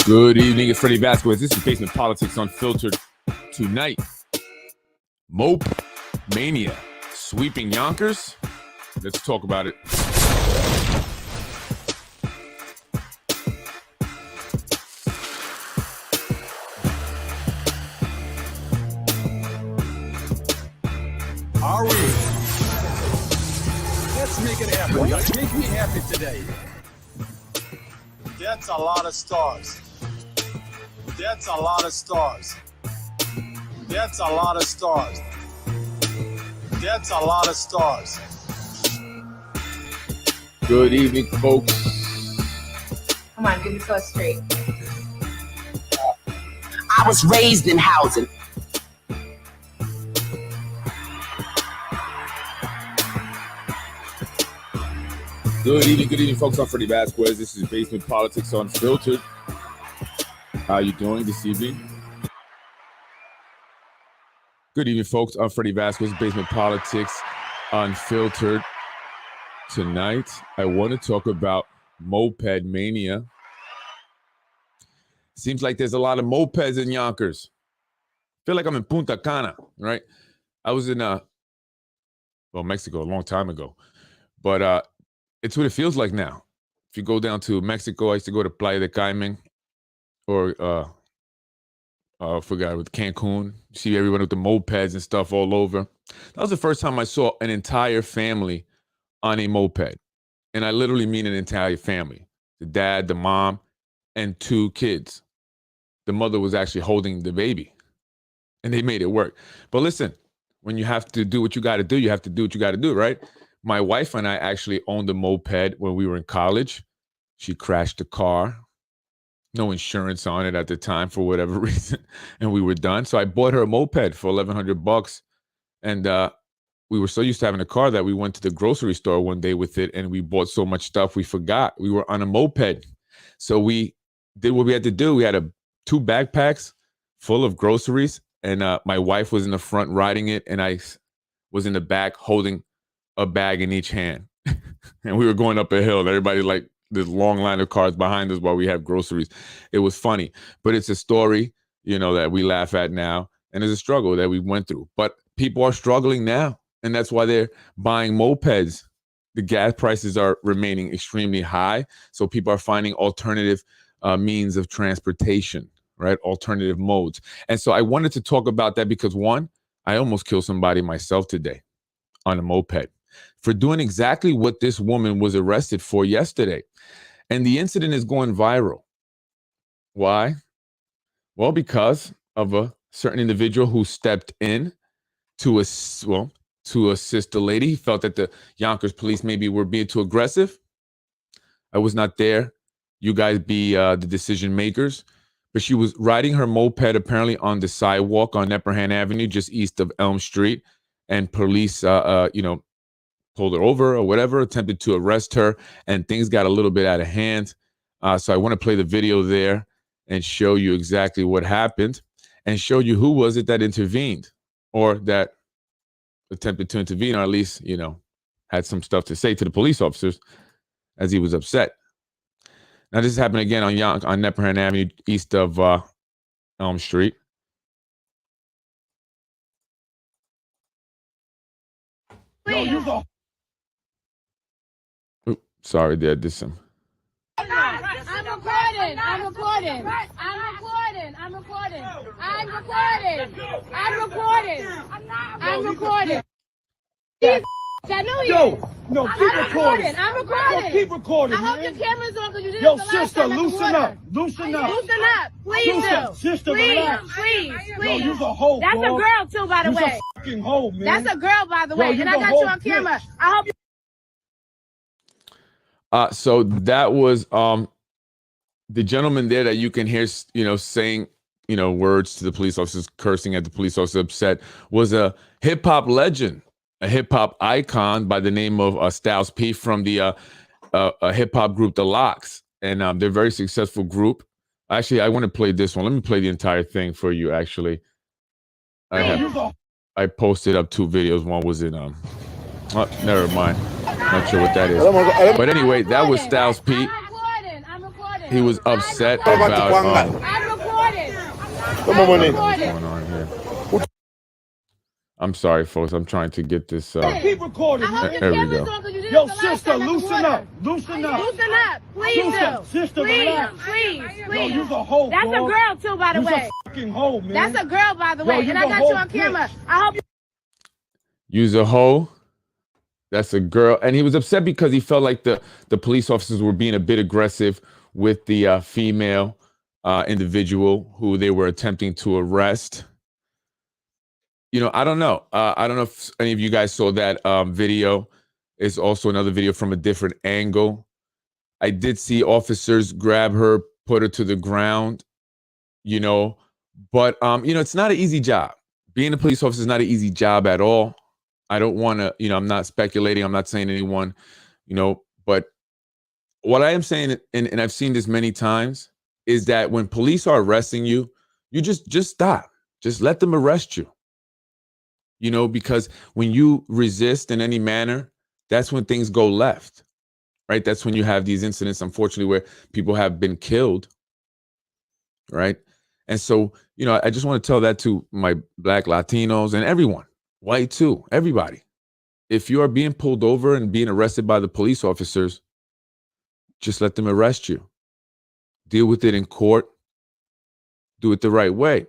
Good evening, it's Freddie Vasquez. This is Basement Politics Unfiltered. Tonight, Moped Mania, sweeping Yonkers. Let's talk about it. Are we? Let's make it happen, guys. Make me happy today. That's a lot of stars. That's a lot of stars. That's a lot of stars. That's a lot of stars. Good evening, folks. Come on, give me so straight. I was raised in housing. Good evening, folks. I'm Freddie Vasquez. This is Basement Politics Unfiltered. How you doing this evening? Good evening, folks. I'm Freddie Vasquez, Basement Politics Unfiltered. Tonight, I want to talk about Moped Mania. Seems like there's a lot of mopeds in Yonkers. Feel like I'm in Punta Cana, right? I was in Mexico a long time ago, but it's what it feels like now. If you go down to Mexico, I used to go to Playa del Carmen, or I forgot, with Cancun. You see everyone with the mopeds and stuff all over. That was the first time I saw an entire family on a moped. And I literally mean an entire family. The dad, the mom, and 2 kids. The mother was actually holding the baby. And they made it work. But listen, when you have to do what you got to do, you have to do what you got to do, right? My wife and I actually owned a moped when we were in college. She crashed the car. No insurance on it at the time for whatever reason. And we were done. So I bought her a moped for $1,100. And we were so used to having a car that we went to the grocery store one day with it. And we bought so much stuff we forgot. We were on a moped. So we did what we had to do. We had 2 backpacks full of groceries. And my wife was in the front riding it. And I was in the back holding a bag in each hand. And we were going up a hill. And everybody, like, this long line of cars behind us while we have groceries. It was funny, but it's a story, that we laugh at now. And it's a struggle that we went through, but people are struggling now. And that's why they're buying mopeds. The gas prices are remaining extremely high. So people are finding alternative means of transportation, right? Alternative modes. And so I wanted to talk about that because, one, I almost killed somebody myself today on a moped for doing exactly what this woman was arrested for yesterday. And the incident is going viral. Why? Well, because of a certain individual who stepped in to assist the lady. He felt that the Yonkers police maybe were being too aggressive. I was not there. You guys be the decision makers. But she was riding her moped apparently on the sidewalk on Nepperhan Avenue, just east of Elm Street. And police, pulled her over or whatever, attempted to arrest her, and things got a little bit out of hand. So I want to play the video there and show you exactly what happened and show you who was it that intervened or that attempted to intervene, or at least, had some stuff to say to the police officers as he was upset. Now, this is happening again on Nepperhan Avenue, east of Elm Street. Sorry, there. Did some. I'm recording. I know you. No, keep recording. I'm recording. Yo, keep recording, I hope man. the camera's on because you did Yo, it the last sister, time. loosen up. Loosen up. Loosen up. Please do. Sister, Please, relax. please. Yo, you's a hoe, That's bro. a girl too, by the You's way. a fucking hoe, man. That's a girl, by the way. Yo, And I you's a got you whole on camera. bitch. I hope you. So that was the gentleman there that you can hear, saying, words to the police officers, cursing at the police officer, upset, was a hip hop legend, a hip hop icon by the name of Styles P from the hip hop group The Locks, and they're a very successful group. Actually, I want to play this one. Let me play the entire thing for you. Actually, I posted up 2 videos. One was in oh, never mind. Not sure what that is. But anyway, that was Styles P. I'm recording. he was upset I'm about recording. Come on, money. what's going on here. I'm sorry, folks. I'm trying to get this. Keep recording, I hope man. the There we camera's go. on because you did Yo, it the last sister, time. loosen up. Loosen up. Loosen up. Please Sister, do. sister, Please, relax. please, Yo, please. you's a hoe, That's a dog. girl too, by the You's way. a fucking hoe, man. That's a girl, by the Yo, way. you And I the got whole you on camera. bitch. I hope you. Use a hoe. That's a girl, and he was upset because he felt like the police officers were being a bit aggressive with the female individual who they were attempting to arrest. You know, I don't know. I don't know if any of you guys saw that video. It's also another video from a different angle. I did see officers grab her, put her to the ground, you know, but, you know, it's not an easy job. Being a police officer is not an easy job at all. I don't want to, you know, I'm not speculating. I'm not saying anyone, you know, but what I am saying, and I've seen this many times, is that when police are arresting you, you just stop. Just let them arrest you. You know, because when you resist in any manner, that's when things go left, right? That's when you have these incidents, unfortunately, where people have been killed, right? And so, you know, I just want to tell that to my Black Latinos and everyone, white too, everybody. If you are being pulled over and being arrested by the police officers, just let them arrest you. Deal with it in court. Do it the right way,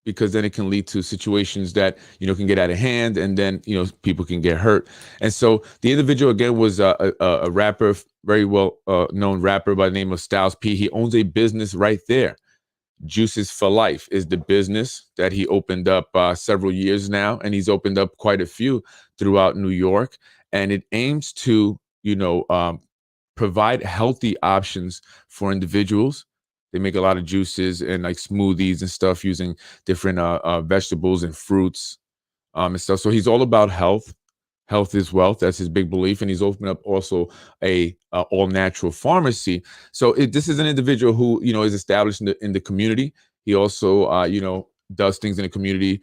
because then it can lead to situations that, you know, can get out of hand, and then, you know, people can get hurt. And so the individual, again, was a rapper, very well known rapper by the name of Styles P. He owns a business right there. Juices for Life is the business that he opened up several years now, and he's opened up quite a few throughout New York, and it aims to, you know, provide healthy options for individuals. They make a lot of juices and like smoothies and stuff using different vegetables and fruits and stuff. So he's all about health. Health is wealth. That's his big belief. And he's opened up also a all natural pharmacy. So this is an individual who, you know, is established in the community. He also, you know, does things in the community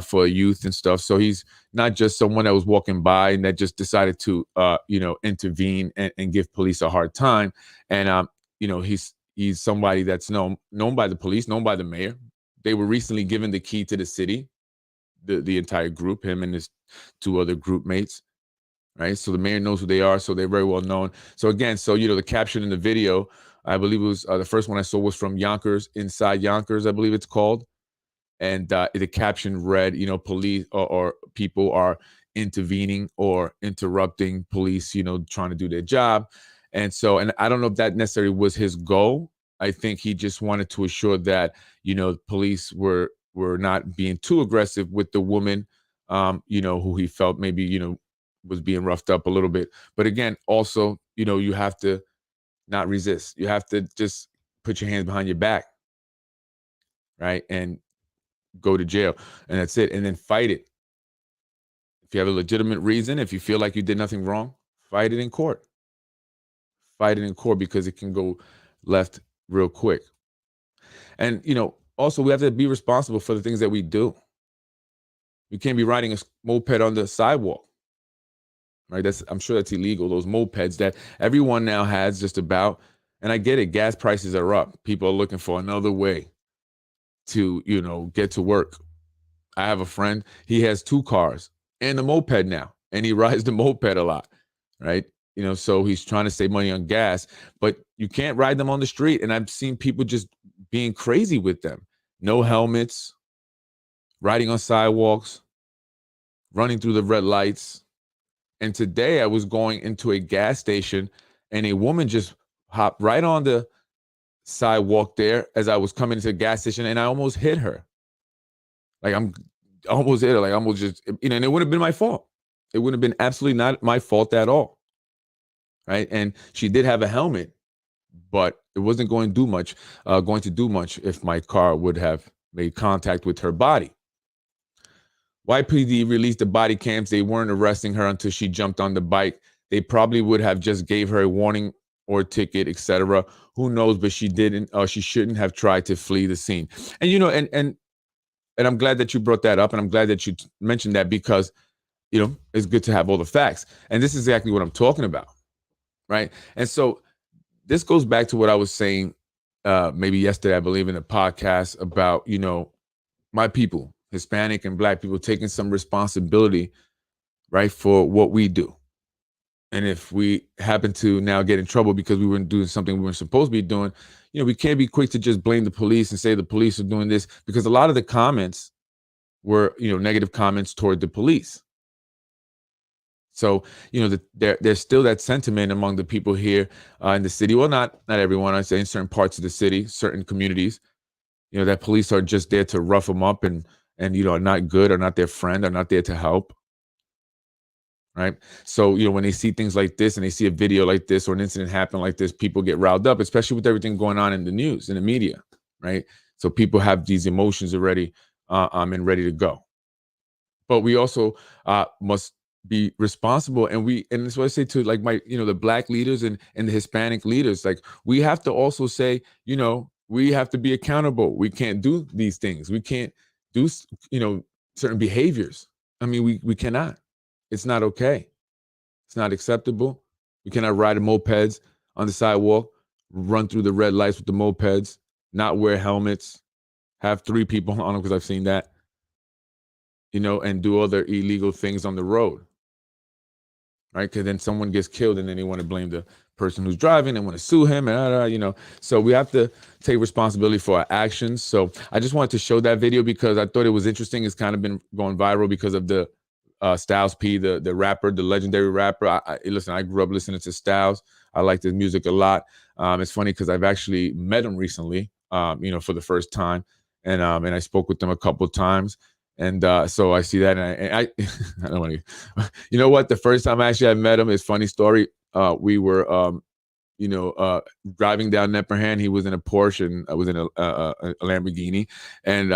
for youth and stuff. So he's not just someone that was walking by and that just decided to, you know, intervene and give police a hard time. And, you know, he's somebody that's known by the police, known by the mayor. They were recently given the key to the city, the entire group, him and his two other group mates, right? So the mayor knows who they are, so they're very well known. So again, so, you know, the caption in the video, I believe it was the first one I saw was from Yonkers, Inside Yonkers, I believe it's called. And the caption read, you know, police or people are intervening or interrupting police, you know, trying to do their job. And so, and I don't know if that necessarily was his goal. I think he just wanted to assure that, you know, police were not being too aggressive with the woman, you know, who he felt maybe, you know, was being roughed up a little bit. But again, also, you know, you have to not resist. You have to just put your hands behind your back, right? And go to jail, and that's it. And then fight it. If you have a legitimate reason, if you feel like you did nothing wrong, fight it in court. Fight it in court, because it can go left real quick. And, you know, also we have to be responsible for the things that we do. You can't be riding a moped on the sidewalk, right? I'm sure that's illegal. Those mopeds that everyone now has just about, and I get it, gas prices are up. People are looking for another way to, you know, get to work. I have a friend, he has 2 cars and a moped now, and he rides the moped a lot, right? You know, so he's trying to save money on gas, but you can't ride them on the street. And I've seen people just being crazy with them. No helmets, riding on sidewalks, running through the red lights. And today I was going into a gas station, and a woman just hopped right on the sidewalk there as I was coming to the gas station, and I almost hit her. Like I almost hit her, like I almost just, you know, and it wouldn't have been my fault. It wouldn't have been absolutely not my fault at all. Right. And she did have a helmet, but it wasn't going to do much if my car would have made contact with her body. YPD released the body cams. They weren't arresting her until she jumped on the bike. They probably would have just gave her a warning or a ticket, etc. Who knows? But she didn't. She shouldn't have tried to flee the scene. And, you know, and I'm glad that you brought that up, and I'm glad that you mentioned that, because, you know, it's good to have all the facts. And this is exactly what I'm talking about. Right. And so this goes back to what I was saying maybe yesterday, I believe, in a podcast about, my people, Hispanic and Black people, taking some responsibility, right, for what we do. And if we happen to now get in trouble because we weren't doing something we weren't supposed to be doing, we can't be quick to just blame the police and say the police are doing this, because a lot of the comments were, negative comments toward the police. So, there's still that sentiment among the people here in the city. Well, not everyone, I say in certain parts of the city, certain communities, that police are just there to rough them up and are not good, or not their friend, or not there to help. Right. So, when they see things like this and they see a video like this or an incident happen like this, people get riled up, especially with everything going on in the news, in the media. Right. So people have these emotions already and ready to go. But we also must be responsible. And that's what I say to, like, my, the Black leaders and the Hispanic leaders. Like, we have to also say, we have to be accountable. We can't do these things. We can't do, certain behaviors. I mean, we cannot. It's not okay. It's not acceptable. We cannot ride mopeds on the sidewalk, run through the red lights with the mopeds, not wear helmets, have 3 people on them, because I've seen that, and do other illegal things on the road. Right? Because then someone gets killed and then they want to blame the person who's driving and want to sue him. And, so we have to take responsibility for our actions. So I just wanted to show that video because I thought it was interesting. It's kind of been going viral because of the Styles P, the rapper, the legendary rapper. Listen, I grew up listening to Styles. I like his music a lot. It's funny because I've actually met him recently, for the first time. And I spoke with him a couple of times. And so I see that, and I I don't want to. You know what? The first time I met him, it's funny story. We were, driving down Nepperhan. He was in a Porsche, and I was in a Lamborghini, and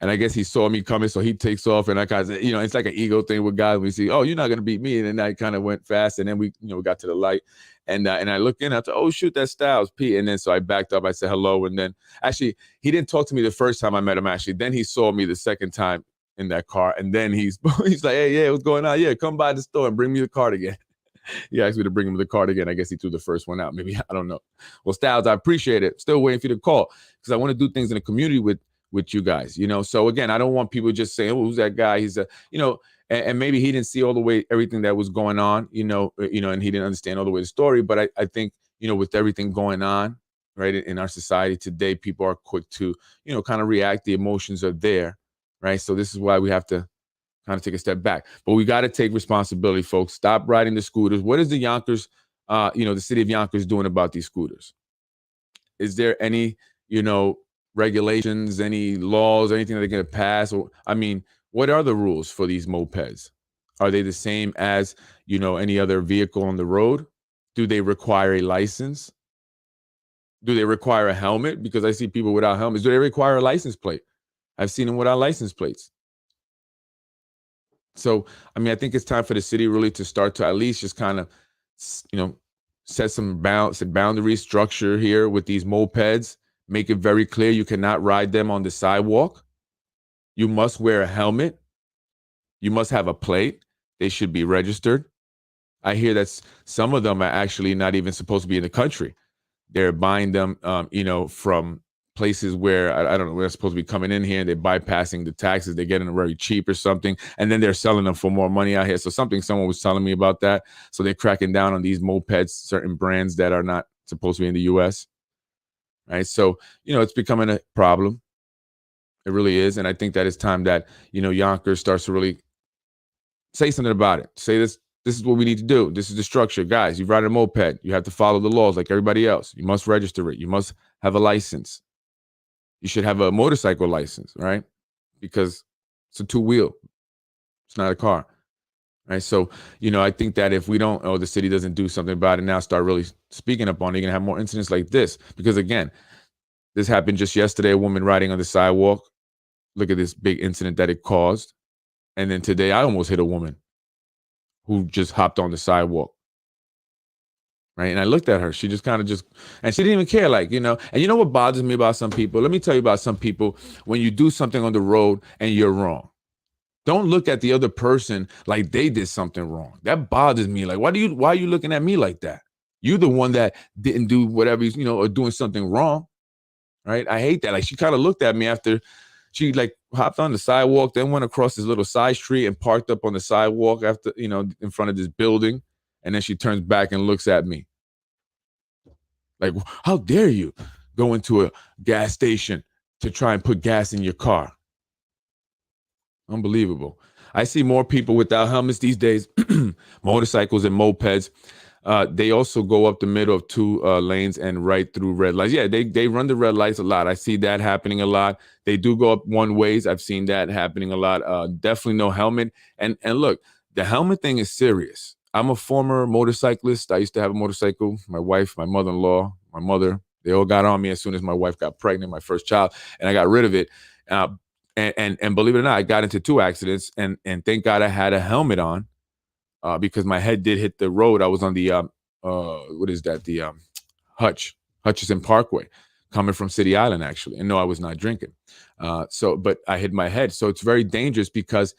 and I guess he saw me coming, so he takes off, and I kind of, it's like an ego thing with guys. We see, oh, you're not gonna beat me, and then I kind of went fast, and then we, we got to the light, and I look in, I thought, oh shoot, that's Styles P, and then so I backed up, I said hello, and then actually he didn't talk to me the first time I met him. Actually, then he saw me the second time in that car, and then he's like, hey, yeah, what's going on? Yeah, come by the store and bring me the card again. He asked me to bring him the card again. I guess he threw the first one out. Maybe, I don't know. Well, Styles, I appreciate it. Still waiting for you to call because I want to do things in the community with you guys, So again, I don't want people just saying, oh, who's that guy? He's and maybe he didn't see all the way everything that was going on, and he didn't understand all the way the story. But I think, with everything going on, right, in our society today, people are quick to, kind of react. The emotions are there, right? So this is why we have to kind of take a step back. But we got to take responsibility, folks. Stop riding the scooters. What is the Yonkers, the city of Yonkers doing about these scooters? Is there any, regulations, any laws, anything that they're going to pass? Or, I mean, what are the rules for these mopeds? Are they the same as, any other vehicle on the road? Do they require a license? Do they require a helmet? Because I see people without helmets. Do they require a license plate? I've seen them without license plates. So, I mean, I think it's time for the city really to start to at least just kind of, set some boundary structure here with these mopeds. Make it very clear you cannot ride them on the sidewalk. You must wear a helmet. You must have a plate. They should be registered. I hear that some of them are actually not even supposed to be in the country. They're buying them, from places where, I don't know, they're supposed to be coming in here and they're bypassing the taxes. They're getting them very cheap or something. And then they're selling them for more money out here. So someone was telling me about that. So they're cracking down on these mopeds, certain brands that are not supposed to be in the U.S. Right. So, it's becoming a problem. It really is. And I think that it's time that, Yonkers starts to really say something about it. Say this is what we need to do. This is the structure. Guys, you ride a moped. You have to follow the laws like everybody else. You must register it. You must have a license. You should have a motorcycle license, right? Because it's a 2-wheel. It's not a car. Right. So, I think that if we don't, the city doesn't do something about it now, start really speaking up on it, you're going to have more incidents like this. Because again, this happened just yesterday, a woman riding on the sidewalk. Look at this big incident that it caused. And then today I almost hit a woman who just hopped on the sidewalk. Right. And I looked at her. She just kind of and she didn't even care, and you know what bothers me about some people? Let me tell you about some people. When you do something on the road and you're wrong, don't look at the other person like they did something wrong. That bothers me. Like, why are you looking at me like that? You're the one that didn't do whatever, or doing something wrong, right? I hate that. Like, she kind of looked at me after she like hopped on the sidewalk, then went across this little side street and parked up on the sidewalk after, in front of this building. And then she turns back and looks at me. Like, how dare you go into a gas station to try and put gas in your car? Unbelievable. I see more people without helmets these days, motorcycles and mopeds. They also go up the middle of two lanes and right through red lights. Yeah, they run the red lights a lot. I see that happening a lot. They do go up one ways. I've seen that happening a lot. Definitely no helmet. And look, the helmet thing is serious. I'm a former motorcyclist. I used to have a motorcycle. My wife, my mother-in-law, my mother, they all got on me as soon as my wife got pregnant, my first child, and I got rid of it. And believe it or not, I got into 2 accidents, and thank God I had a helmet on. Because my head did hit the road. I was on the what is that? The Hutchison Parkway, coming from City Island, actually. And no, I was not drinking. But I hit my head. So it's very dangerous because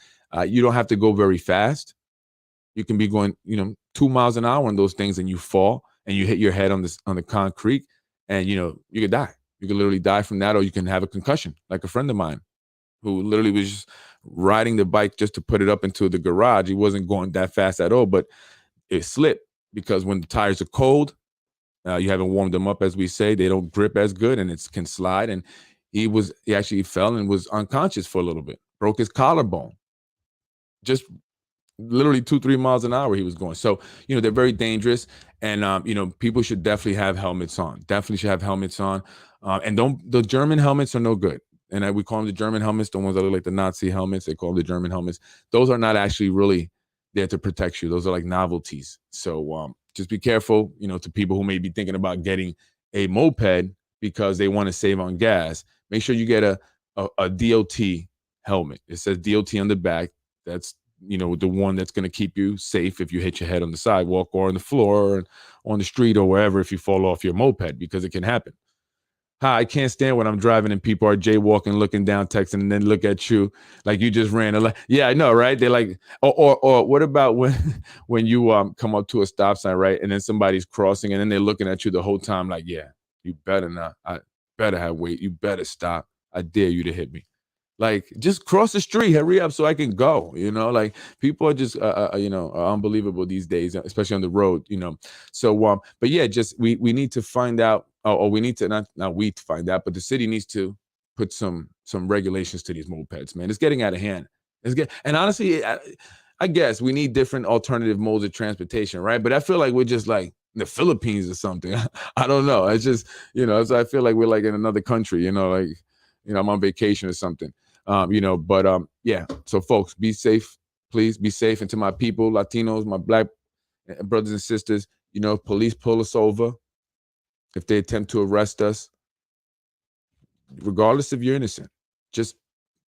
you don't have to go very fast. You can be going, 2 miles an hour on those things, and you fall and you hit your head on the concrete, and you could die. You could literally die from that, or you can have a concussion, like a friend of mine who literally was just riding the bike just to put it up into the garage. He wasn't going that fast at all, but it slipped because when the tires are cold, you haven't warmed them up, as we say, they don't grip as good, and it can slide. And he actually fell and was unconscious for a little bit, broke his collarbone. Just literally 2-3 miles an hour he was going. So, they're very dangerous, and people should definitely have helmets on. Definitely should have helmets on. And the German helmets are no good. And we call them the German helmets, the ones that look like the Nazi helmets. They call them the German helmets. Those are not actually really there to protect you. Those are like novelties. So just be careful, to people who may be thinking about getting a moped because they want to save on gas. Make sure you get a DOT helmet. It says DOT on the back. That's, the one that's going to keep you safe if you hit your head on the sidewalk or on the floor or on the street or wherever if you fall off your moped, because it can happen. I can't stand when I'm driving and people are jaywalking, looking down, texting, and then look at you like you just ran. Yeah, I know, right? They're like, or what about when you come up to a stop sign, right? And then somebody's crossing, and then they're looking at you the whole time like, yeah, you better not. I better have weight. You better stop. I dare you to hit me. Like, just cross the street, hurry up so I can go. Like, people are just, are unbelievable these days, especially on the road. So, but yeah, just we need to find out. Or we need to not we to find out, but the city needs to put some regulations to these mopeds, man. It's getting out of hand. And honestly, I guess we need different alternative modes of transportation, right? But I feel like we're just like in the Philippines or something. I don't know. It's just, so I feel like we're like in another country, I'm on vacation or something, yeah. So folks, be safe, please be safe. And to my people, Latinos, my Black brothers and sisters, police pull us over. If they attempt to arrest us, regardless if you're innocent, just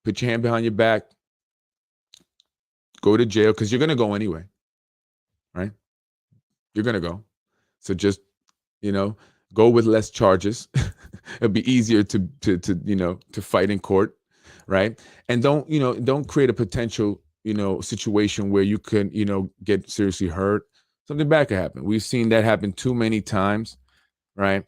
put your hand behind your back, go to jail, because you're going to go anyway, right? You're going to go. So just, go with less charges. It'll be easier to fight in court, right? And don't create a potential, situation where you can, get seriously hurt. Something bad could happen. We've seen that happen too many times. Right.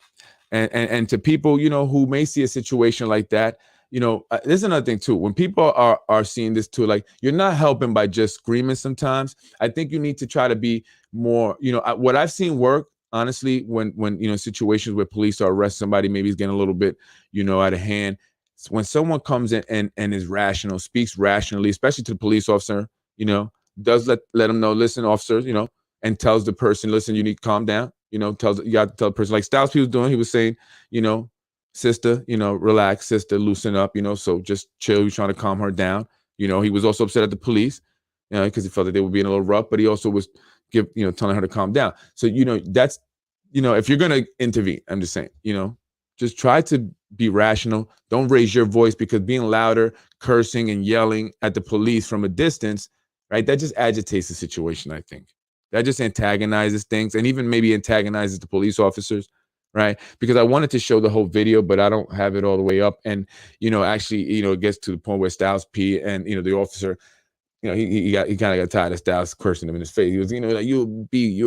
And to people, who may see a situation like that, there's another thing, too. When people are seeing this, too, like, you're not helping by just screaming sometimes. I think you need to try to be more, what I've seen work, honestly, when situations where police are arresting somebody, maybe he's getting a little bit, out of hand. When someone comes in and is rational, speaks rationally, especially to the police officer, does let them know, listen, officers, and tells the person, listen, you need to calm down. You got to tell the person, like Styles P was doing. He was saying, sister, relax, sister, loosen up, so just chill. He's trying to calm her down. He was also upset at the police, because he felt that they were being a little rough, but he also was telling her to calm down. So, that's, if you're going to intervene, I'm just saying, just try to be rational. Don't raise your voice, because being louder, cursing and yelling at the police from a distance, right, that just agitates the situation, I think. That just antagonizes things, and even maybe antagonizes the police officers, right? Because I wanted to show the whole video, but I don't have it all the way up. And, actually, it gets to the point where Styles P and, the officer, he kind of got tired of Styles cursing him in his face. He was, like, you're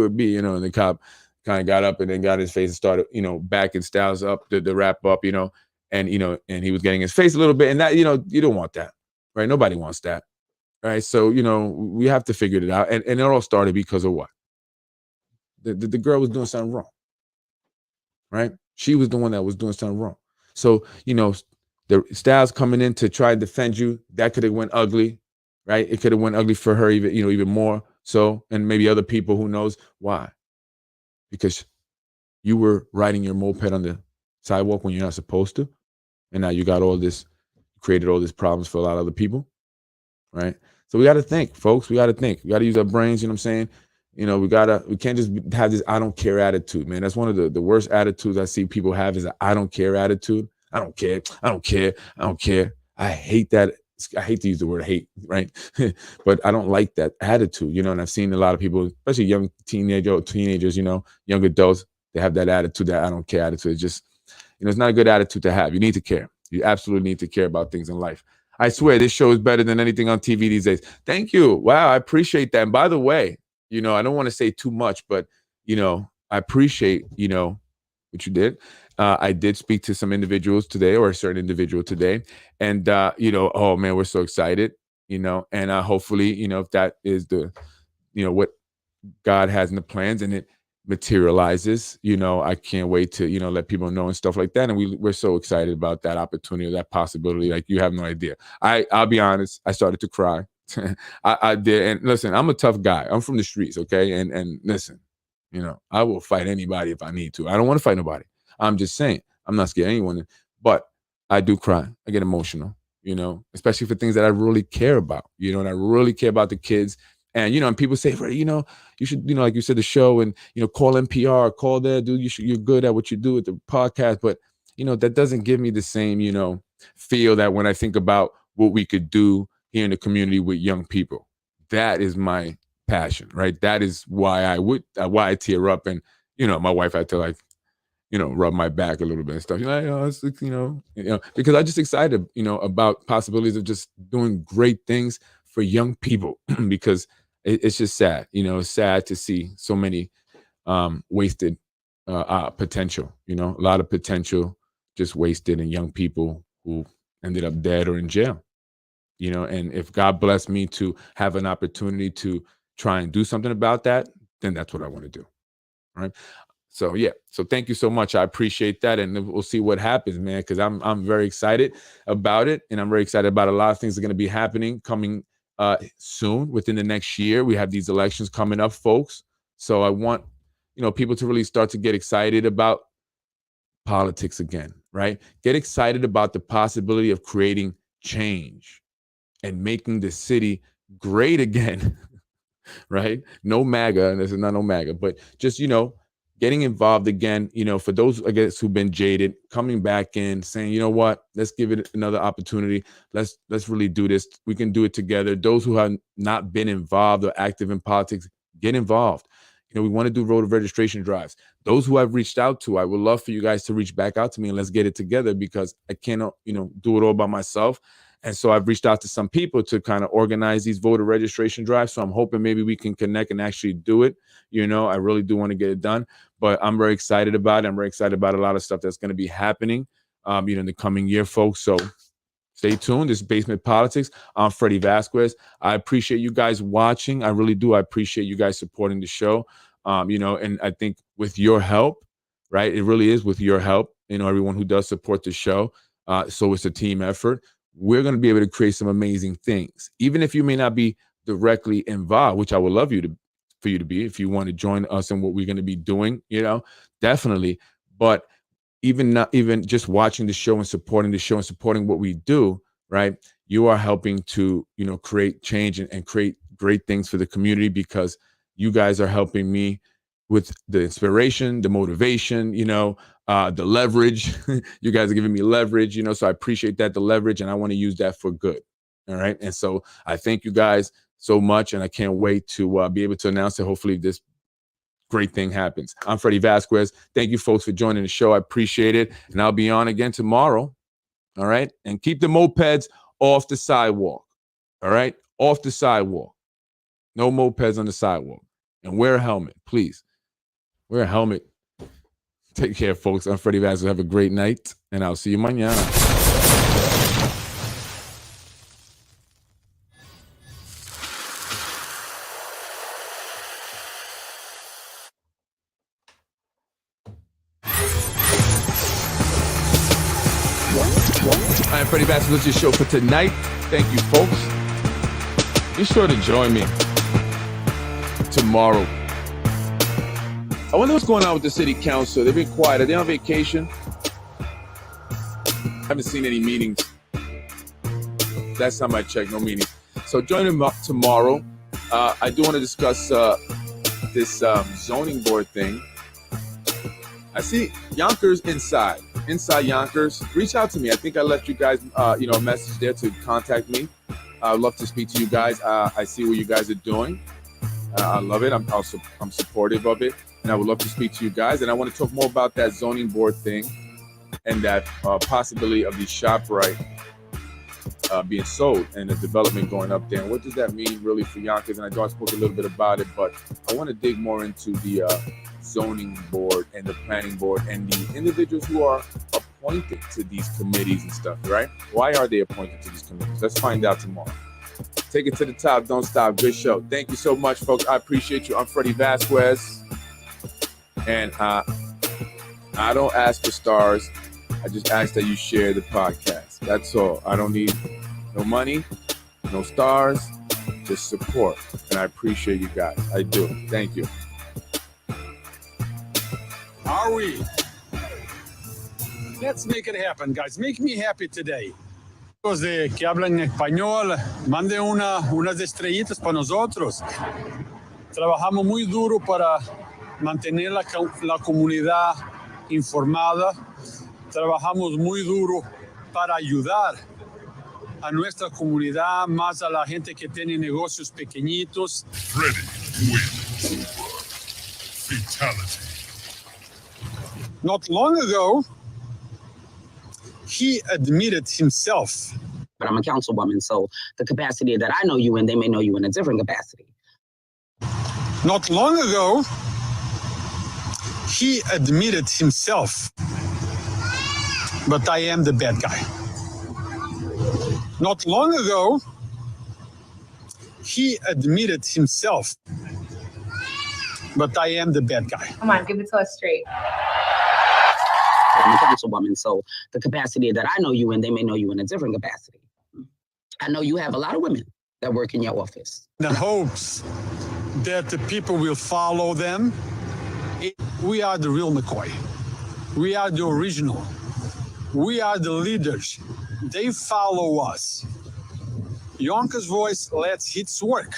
a B, and the cop kind of got up and then got his face and started, backing Styles up, the wrap up, and he was getting his face a little bit. And that, you don't want that, right? Nobody wants that. Right. So, we have to figure it out. And it all started because of what? The girl was doing something wrong. Right. She was the one that was doing something wrong. So, the Styles coming in to try to defend you, that could have went ugly. Right. It could have went ugly for her even more. So, and maybe other people, who knows why? Because you were riding your moped on the sidewalk when you're not supposed to. And now you got created all these problems for a lot of other people. Right. So we got to think, folks. We got to think. We got to use our brains. You know what I'm saying? We can't just have this I don't care attitude, man. That's one of the worst attitudes I see people have, is an I don't care attitude. I don't care. I don't care. I don't care. I hate that. I hate to use the word hate, right? But I don't like that attitude, and I've seen a lot of people, especially young teenagers, young adults, they have that attitude, that I don't care attitude. It's just, it's not a good attitude to have. You need to care. You absolutely need to care about things in life. I swear this show is better than anything on TV these days. Thank you. Wow, I appreciate that. And by the way, I don't want to say too much, but, I appreciate, what you did. I did speak to some individuals today, or a certain individual today. And, oh, man, we're so excited, and hopefully, if that is the, what God has in the plans and it materializes, I can't wait to, let people know and stuff like that. And we're so excited about that opportunity, that possibility. Like, you have no idea. I'll be honest, I started to cry. I did. And listen, I'm a tough guy. I'm from the streets. Okay. And listen, I will fight anybody if I need to. I don't want to fight nobody. I'm just saying, I'm not scared of anyone, but I do cry. I get emotional, especially for things that I really care about, and I really care about the kids. And, and people say, you should, like you said, the show, and, call NPR, call there, dude, you're good at what you do with the podcast. But, that doesn't give me the same, feel that when I think about what we could do here in the community with young people. That is my passion, right? That is why I tear up. And, my wife had to rub my back a little bit and stuff. Because I'm just excited, about possibilities of just doing great things for young people, because it's just sad. It's sad to see so many wasted potential, a lot of potential just wasted in young people who ended up dead or in jail. And if God blessed me to have an opportunity to try and do something about that, then that's what I want to do. Right. So, yeah. So thank you so much. I appreciate that. And we'll see what happens, man, because I'm very excited about it. And I'm very excited about a lot of things that are going to be happening coming soon, within the next year. We have these elections coming up, folks. So I want, people to really start to get excited about politics again, right? Get excited about the possibility of creating change and making the city great again, right? No MAGA, and this is not no MAGA, but just, getting involved again, for those, I guess, who've been jaded, coming back in, saying, you know what, let's give it another opportunity. Let's really do this. We can do it together. Those who have not been involved or active in politics, get involved. We want to do voter registration drives. Those who I've reached out to, I would love for you guys to reach back out to me and let's get it together, because I cannot, do it all by myself. And so I've reached out to some people to kind of organize these voter registration drives. So I'm hoping maybe we can connect and actually do it. I really do want to get it done, but I'm very excited about it. I'm very excited about a lot of stuff that's going to be happening, in the coming year, folks. So stay tuned. This is Basement Politics. I'm Freddie Vasquez. I appreciate you guys watching. I really do. I appreciate you guys supporting the show. And I think with your help, right, it really is with your help, everyone who does support the show. So it's a team effort. We're going to be able to create some amazing things, even if you may not be directly involved, which I would love for you to be, if you want to join us in what we're going to be doing, definitely. But even just watching the show and supporting the show and supporting what we do, right, you are helping to, create change and create great things for the community, because you guys are helping me with the inspiration, the motivation, the leverage. You guys are giving me leverage, so I appreciate that, the leverage, and I want to use that for good. All right. And so I thank you guys so much, and I can't wait to be able to announce that hopefully this great thing happens. I'm Freddie Vasquez. Thank you, folks, for joining the show. I appreciate it. And I'll be on again tomorrow. All right. And keep the mopeds off the sidewalk. All right. Off the sidewalk. No mopeds on the sidewalk. And wear a helmet, please. Wear a helmet. Take care, folks. I'm Freddie Vasquez. Have a great night, and I'll see you mañana. I'm Freddie Vasquez with your show for tonight. Thank you, folks. Be sure to join me tomorrow. I wonder what's going on with the city council. They've been quiet. Are they on vacation? I haven't seen any meetings. Last time I checked, no meetings. So join them up tomorrow. I do want to discuss this zoning board thing. I see Yonkers inside Yonkers. Reach out to me. I think I left you guys, a message there to contact me. I would love to speak to you guys. I see what you guys are doing. I love it. I'm supportive of it, and I would love to speak to you guys. And I want to talk more about that zoning board thing and that possibility of the ShopRite being sold and the development going up there. And what does that mean really for Yonkers? And I know I spoke a little bit about it, but I want to dig more into the zoning board and the planning board and the individuals who are appointed to these committees and stuff, right? Why are they appointed to these committees? Let's find out tomorrow. Take it to the top. Don't stop. Good show. Thank you so much, folks. I appreciate you. I'm Freddie Vasquez. And I don't ask for stars. I just ask that you share the podcast. That's all. I don't need no money, no stars, just support. And I appreciate you guys. I do. Thank you. Are we? Let's make it happen, guys. Make me happy today. Los de que hablan español, mande unas estrellitas para nosotros. Trabajamos muy duro para mantener la comunidad informada. Trabajamos muy duro para ayudar a nuestra comunidad, más a la gente que tiene negocios pequeñitos. Freddie wins. Fatality. Not long ago, he admitted himself. But I'm a councilwoman, so the capacity that I know you in, they may know you in a different capacity. Not long ago, he admitted himself. But I am the bad guy. Not long ago, he admitted himself. But I am the bad guy. Come on, give it to us straight. I'm a councilwoman, so the capacity that I know you in, they may know you in a different capacity. I know you have a lot of women that work in your office. The hopes that the people will follow them. We are the real McCoy. We are the original. We are the leaders. They follow us. Yonkers voice lets hits work.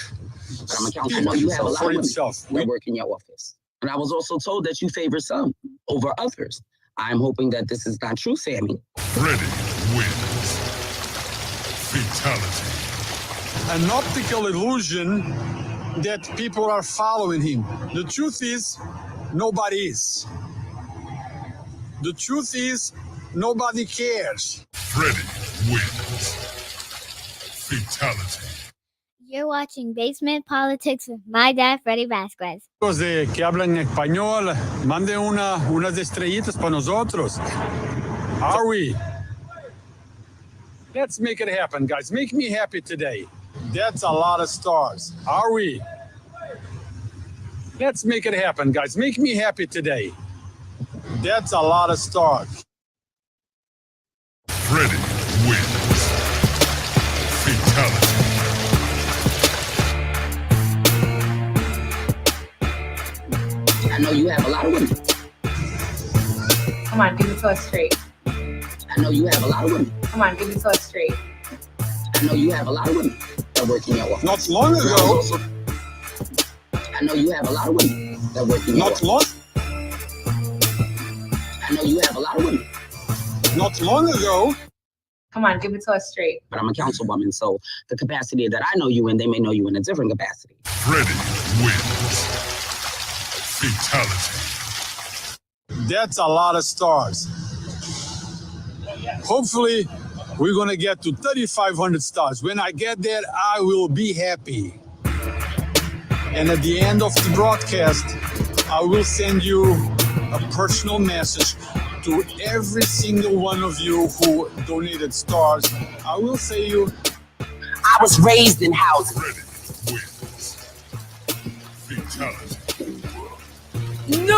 But I'm a councilwoman, you have a lot of women itself. that work in your office. And I was also told that you favor some over others. I'm hoping that this is not true, Sammy. Freddie wins. Fatality. An optical illusion that people are following him. The truth is, nobody is. The truth is, nobody cares. Freddie wins. Fatality. You're watching Basement Politics with my dad, Freddie Vasquez. Los de que hablan español, mande unas estrellitas para nosotros. Are we? Let's make it happen, guys. Make me happy today. That's a lot of stars. Are we? Let's make it happen, guys. Make me happy today. That's a lot of stars. Freddie wins. Fatality. I know you have a lot of women. Come on, give it to us straight. I know you have a lot of women. Come on, give it to us straight. I know you have a lot of women that work in your office. Not long ago. I know you have a lot of women that work in your office. I know you have a lot of women. Not long ago. Come on, give it to us straight. But I'm a councilwoman, so the capacity that I know you in, they may know you in a different capacity. Freddie wins. Fatality. That's a lot of stars. Hopefully, we're going to get to 3,500 stars. When I get there, I will be happy. And at the end of the broadcast, I will send you a personal message to every single one of you who donated stars. I will say you, I was raised in housing. Freddy wins. Fatality. No!